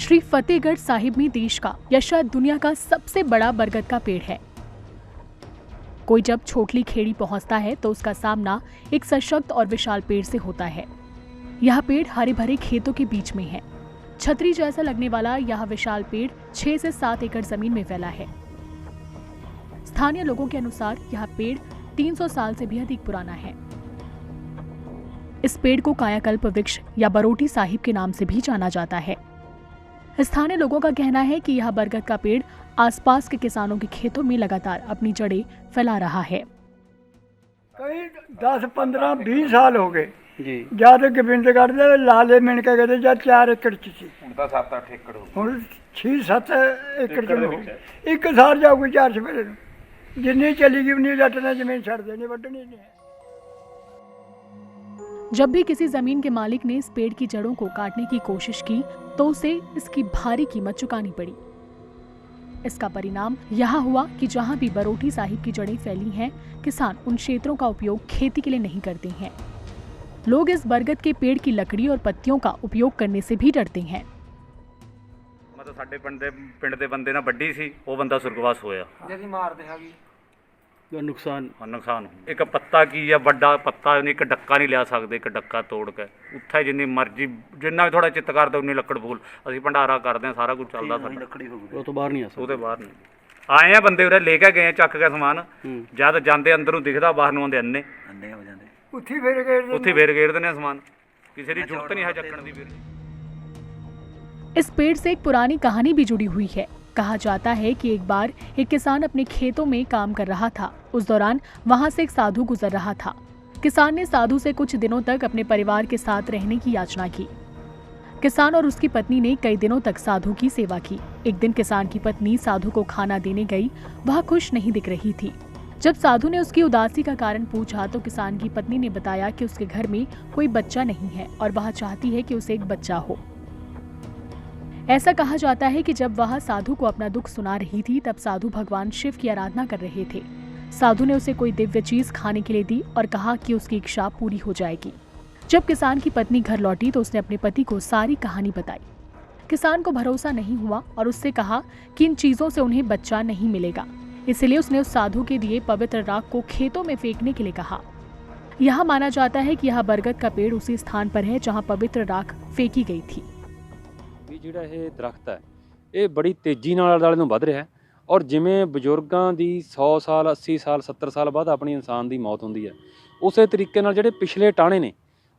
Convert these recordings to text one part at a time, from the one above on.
श्री फतेहगढ़ साहिब में देश का या शायद दुनिया का सबसे बड़ा बरगद का पेड़ है। कोई जब छोटली खेड़ी पहुंचता है तो उसका सामना एक सशक्त और विशाल पेड़ से होता है। यह पेड़ हरे भरे खेतों के बीच में है। छतरी जैसा लगने वाला यह विशाल पेड़ 6 से 7 एकड़ जमीन में फैला है। स्थानीय लोगों के अनुसार यह पेड़ 300 साल से भी अधिक पुराना है। इस पेड़ को कायाकल्प वृक्ष या बरोटी साहिब के नाम से भी जाना जाता है। स्थानीय लोगों का कहना है कि यह बरगद का पेड़ आसपास के किसानों के खेतों में लगातार अपनी जड़ें फैला रहा है। कई 10, 15, 20 साल हो गए जी। जद गोबिंद करते लाले मिन के गए जब 4 एकड़ च सी, ਹੁਣ ਤਾਂ 7-8 ਏਕੜ ਹੋ ਹੁਣ 6-7 एकड़ च हो। एक साल जाऊगी 4 सवेरे जिन्नी चली गई उन्नी जट ने जमीन छड़ देनी, वड्डनी नहीं है। जब भी किसी जमीन के मालिक ने इस पेड़ की जड़ों को काटने की कोशिश की तो उसे इसकी भारी कीमत चुकानी पड़ी। इसका परिणाम यह हुआ कि जहां भी बरोटी साहिब की जड़ें फैली हैं, किसान उन क्षेत्रों का उपयोग खेती के लिए नहीं करते हैं। लोग इस बरगद के पेड़ की लकड़ी और पत्तियों का उपयोग करने से भी डरते हैं। मतलब ਸਾਡੇ ਪਿੰਡ ਦੇ ਬੰਦੇ ਨਾਲ ਵੱਡੀ ਸੀ, ਉਹ ਬੰਦਾ ਸੁਰਗਵਾਸ ਹੋਇਆ। यदि मारते हैं ਨੁਕਸਾਨ ਹੋ ਇੱਕ ਪੱਤਾ ਕੀ ਆ, ਵੱਡਾ ਪੱਤਾ ਨਹੀਂ, ਇੱਕ ਡੱਕਾ ਨਹੀਂ ਲਿਆ ਸਕਦੇ, ਇੱਕ ਡੱਕਾ ਤੋੜ ਕੇ ਉੱਥੇ ਜਿੰਨੀ ਮਰਜ਼ੀ ਜਿੰਨਾ ਵੀ ਥੋੜਾ ਚਿੱਤ ਕਰਦਾ ਉਨੀ ਲੱਕੜ ਫੂਲ ਅਸੀਂ ਭੰਡਾਰਾ ਕਰਦੇ ਹਾਂ, ਸਾਰਾ ਕੁਝ ਚੱਲਦਾ ਸਾਡਾ। ਲੱਕੜੀ ਹੋ ਗਈ ਉਹ ਤੋਂ ਬਾਹਰ ਨਹੀਂ ਆ ਸਕਦਾ, ਉਹਦੇ ਬਾਹਰ ਨਹੀਂ ਆਏ ਆ ਬੰਦੇ ਉਰੇ ਲੈ ਕੇ ਗਏ, ਚੱਕ ਕੇ ਸਮਾਨ ਜਦ ਜਾਂਦੇ ਅੰਦਰੋਂ ਦਿਖਦਾ, ਬਾਹਰ ਨੂੰ ਆਉਂਦੇ ਅੰਨੇ ਹੋ ਜਾਂਦੇ, ਉੱਥੇ ਫੇਰ ਗੇਰ ਦਿੰਦੇ ਸਮਾਨ, ਕਿਸੇ ਦੀ ਜ਼ਰੂਰਤ ਨਹੀਂ ਹੈ ਚੱਕਣ ਦੀ। ਵੀਰ इस पेड़ से एक पुरानी कहानी भी जुड़ी हुई है। कहा जाता है कि एक बार एक किसान अपने खेतों में काम कर रहा था। उस दौरान वहां से एक साधु गुजर रहा था। किसान ने साधु से कुछ दिनों तक अपने परिवार के साथ रहने की याचना की। किसान और उसकी पत्नी ने कई दिनों तक साधु की सेवा की। एक दिन किसान की पत्नी साधु को खाना देने गई। वह खुश नहीं दिख रही थी। जब साधु ने उसकी उदासी का कारण पूछा तो किसान की पत्नी ने बताया कि उसके घर में कोई बच्चा नहीं है और वह चाहती है कि उसे एक बच्चा हो। ऐसा कहा जाता है कि जब वह साधु को अपना दुख सुना रही थी तब साधु भगवान शिव की आराधना कर रहे थे। साधु ने उसे कोई दिव्य चीज खाने के लिए दी और कहा कि उसकी इच्छा पूरी हो जाएगी। जब किसान की पत्नी घर लौटी तो उसने अपने पति को सारी कहानी बताई। किसान को भरोसा नहीं हुआ और उससे कहा कि इन चीजों से उन्हें बच्चा नहीं मिलेगा। इसलिए उसने उस साधु के दिए पवित्र राख को खेतों में फेंकने के लिए कहा। यह माना जाता है कि यह बरगद का पेड़ उसी स्थान पर है जहाँ पवित्र राख फेंकी गई थी। ਜਿਹੜਾ ਇਹ ਦਰਖਤ ਹੈ ਇਹ ਬੜੀ ਤੇਜ਼ੀ ਨਾਲ ਆਲੇ ਨੂੰ ਵੱਧ ਰਿਹਾ ਹੈ ਔਰ ਜਿਵੇਂ ਬਜ਼ੁਰਗਾਂ ਦੀ 100 ਸਾਲ 80 ਸਾਲ 70 ਸਾਲ ਬਾਅਦ ਆਪਣੀ ਇਨਸਾਨ ਦੀ ਮੌਤ ਹੁੰਦੀ ਹੈ, ਉਸੇ ਤਰੀਕੇ ਨਾਲ ਜਿਹੜੇ ਪਿਛਲੇ ਟਾਣੇ ਨੇ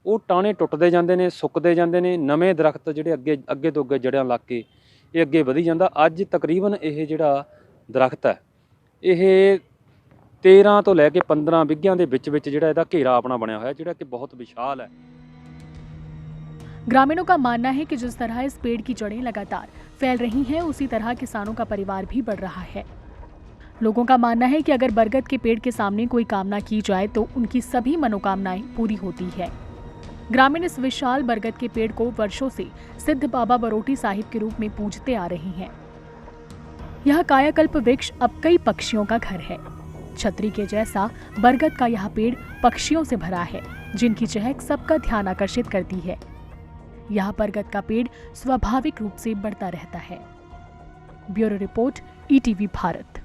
ਉਹ ਟਾਣੇ ਟੁੱਟਦੇ ਜਾਂਦੇ ਨੇ, ਸੁੱਕਦੇ ਜਾਂਦੇ ਨੇ, ਨਵੇਂ ਦਰਖਤ ਜਿਹੜੇ ਅੱਗੇ ਤੋਂ ਅੱਗੇ ਜੜ੍ਹਾਂ ਲੱਗ ਕੇ ਇਹ ਅੱਗੇ ਵਧੀ ਜਾਂਦਾ। ਅੱਜ ਤਕਰੀਬਨ ਇਹ ਜਿਹੜਾ ਦਰਖਤ ਹੈ ਇਹ 13 ਤੋਂ ਲੈ ਕੇ 15 ਬਿੱਘਿਆਂ ਦੇ ਵਿੱਚ ਜਿਹੜਾ ਇਹਦਾ ਘੇਰਾ ਆਪਣਾ ਬਣਿਆ ਹੋਇਆ, ਜਿਹੜਾ ਕਿ ਬਹੁਤ ਵਿਸ਼ਾਲ ਹੈ। ग्रामीणों का मानना है कि जिस तरह इस पेड़ की जड़ें लगातार फैल रही हैं, उसी तरह किसानों का परिवार भी बढ़ रहा है। लोगों का मानना है कि अगर बरगद के पेड़ के सामने कोई कामना की जाए तो उनकी सभी मनोकामनाएं पूरी होती है। ग्रामीण इस विशाल बरगद के पेड़ को वर्षों से सिद्ध बाबा बरोटी साहिब के रूप में पूजते आ रहे हैं। यह कायाकल्प वृक्ष अब कई पक्षियों का घर है। छतरी के जैसा बरगद का यह पेड़ पक्षियों से भरा है, जिनकी चहक सबका ध्यान आकर्षित करती है। यह बरगद का पेड़ स्वाभाविक रूप से बढ़ता रहता है। Bureau report, ETV Bharat.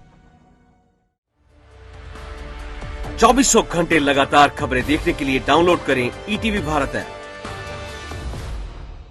24 घंटे लगातार खबरें देखने के लिए डाउनलोड करें ईटीवी भारत ऐप।